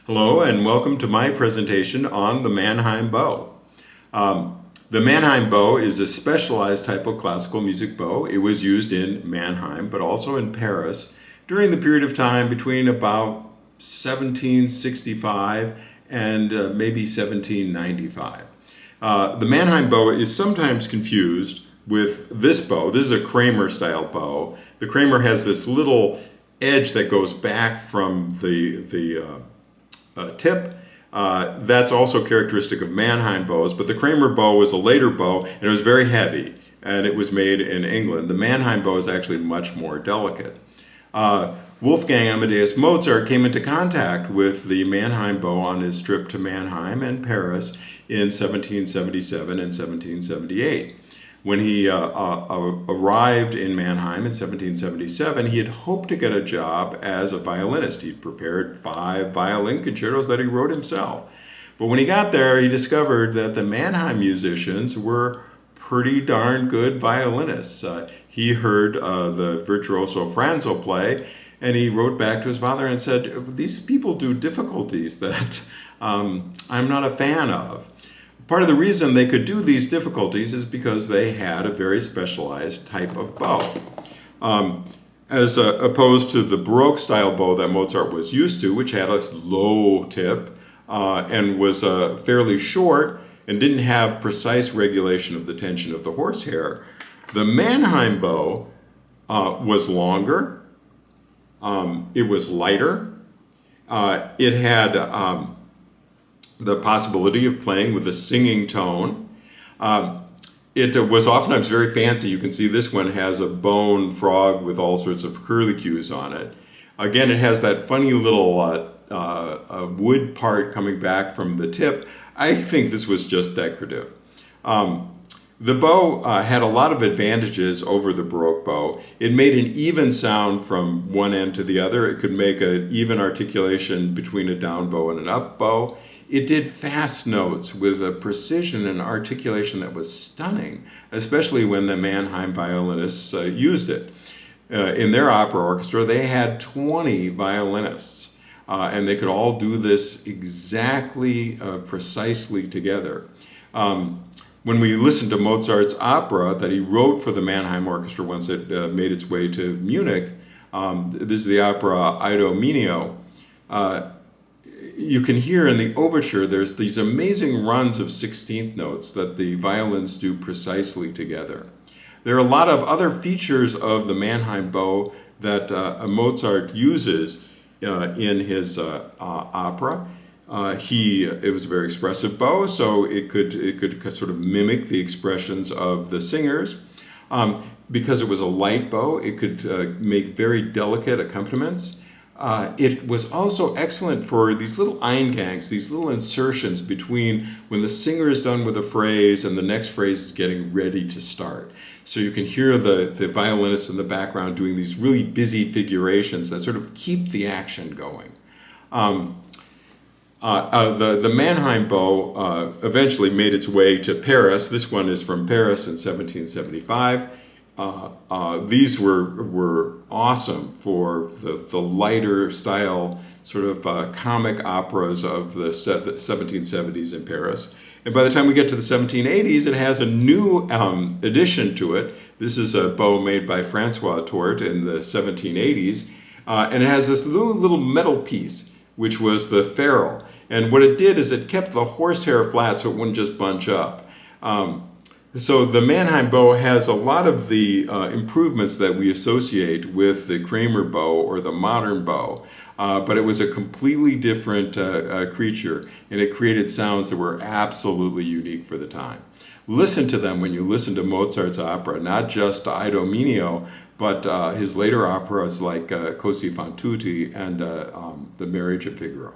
Hello and welcome to my presentation on the Mannheim bow. The Mannheim bow is a specialized type of classical music bow. It was used in Mannheim but also in Paris during the period of time between about 1765 and maybe 1795. The Mannheim bow is sometimes confused with this bow. This is a Kramer style bow. The Kramer has this little edge that goes back from the tip. That's also characteristic of Mannheim bows, but the Kramer bow was a later bow and it was very heavy and it was made in England. The Mannheim bow is actually much more delicate. Wolfgang Amadeus Mozart came into contact with the Mannheim bow on his trip to Mannheim and Paris in 1777 and 1778. When he arrived in Mannheim in 1777, he had hoped to get a job as a violinist. He'd prepared 5 violin concertos that he wrote himself. But when he got there, he discovered that the Mannheim musicians were pretty darn good violinists. He heard the virtuoso Franzo play, and he wrote back to his father and said, "These people do difficulties that I'm not a fan of." Part of the reason they could do these difficulties is because they had a very specialized type of bow. As opposed to the Baroque style bow that Mozart was used to, which had a low tip and was fairly short and didn't have precise regulation of the tension of the horsehair. The Mannheim bow was longer, it was lighter, it had the possibility of playing with a singing tone. It was oftentimes very fancy. You can see this one has a bone frog with all sorts of curlicues on it. Again, it has that funny little wood part coming back from the tip. I think this was just decorative. The bow had a lot of advantages over the Baroque bow. It made an even sound from one end to the other. It could make an even articulation between a down bow and an up bow. It did fast notes with a precision and articulation that was stunning, especially when the Mannheim violinists used it. In their opera orchestra, they had 20 violinists, and they could all do this exactly, precisely together. When we listen to Mozart's opera that he wrote for the Mannheim Orchestra once it made its way to Munich, this is the opera Idomeneo, you can hear in the overture there's these amazing runs of 16th notes that the violins do precisely together. There are a lot of other features of the Mannheim bow that Mozart uses in his opera. It was a very expressive bow, so it could sort of mimic the expressions of the singers. Because it was a light bow, it could make very delicate accompaniments. It was also excellent for these little eingangs, these little insertions between when the singer is done with a phrase and the next phrase is getting ready to start. So you can hear the violinists in the background doing these really busy figurations that sort of keep the action going. The Mannheim bow eventually made its way to Paris. This one is from Paris in 1775. These were awesome for the lighter style sort of comic operas of the 1770s in Paris. And by the time we get to the 1780s, it has a new addition to it. This is a bow made by Francois Tort in the 1780s. And it has this little metal piece, which was the ferrule. And what it did is it kept the horsehair flat so it wouldn't just bunch up. So the Mannheim bow has a lot of the improvements that we associate with the Kramer bow or the modern bow, but it was a completely different creature, and it created sounds that were absolutely unique for the time. Listen to them when you listen to Mozart's opera, not just Idomeneo, but his later operas like Così fan tutti and The Marriage of Figaro.